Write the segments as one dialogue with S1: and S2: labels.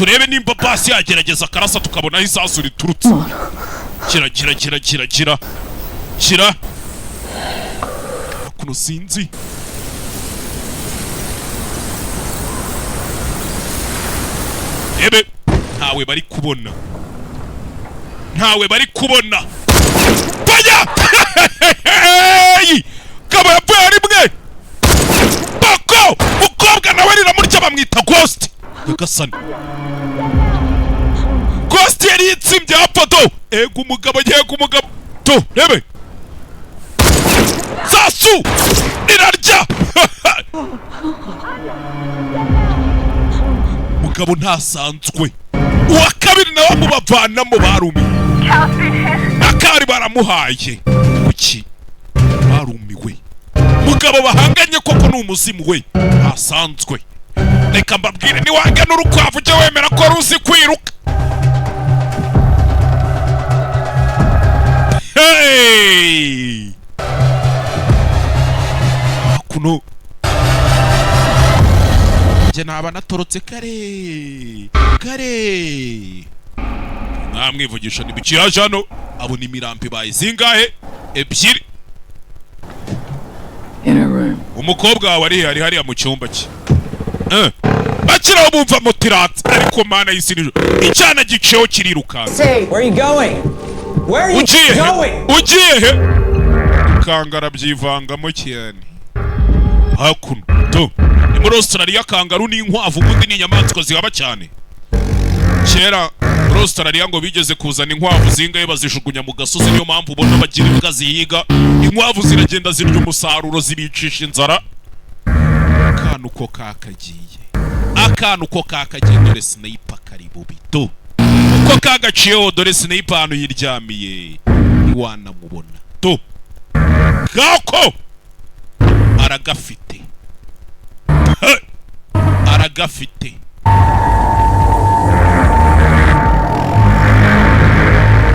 S1: turebe nimba pasi yagerageza karasa tukabona aho isasu riturutse. Kira kuno sinzi. Ebe ntawe bari kubona baya kaba yapfuye ari mwe bako mukobwa nawe riramurya bamwita Ghost yagasani. Ghost yari yitsimbye hafoto ego umugabo to rebe sasu nirarya mugabo ntasanzwe. Uwa kabiri nawe mubavanamo barumi akari baramuhaye kuki barumiwe. Mugabo bahanganye koko ni umuzimu we asanzwe. Reka mbabwire ni wangana urukwavu ujye wemera ko ruzi kwiruka. Kuno nje naba natorotse kare mwamwivugisha nibiki yaje hano. Abo ni mirampi baye zingahe ebyiri. Umukobwa wawe ari hariya mu cyumba cye bakiraho bumva motiratse ariko mana y'isiriro icyana giceho kiriruka. Ugiye he kangara byivangamo cyane hakuno to ni muri Australia. Kangaru ni inkwavu ubundi ni inyamaswa zihaba cyane. Kera muri Australia ngo bigeze kuzana inkwavu zingaye bazishugunya mu gasozi, niyo mpamvu ubona bagira imbwa zihiga. Inkwavu ziragenda zirya umusaruro zibicisha inzara. Akantu ko kakagiye dore sniper kari bubito uko kagaciyeho dore sniper hano yiryamiye ntiwanamubona to kako aragafite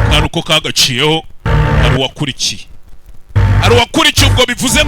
S1: akantu ko kagaciyeho ari uwakurikiye ubwo bivuze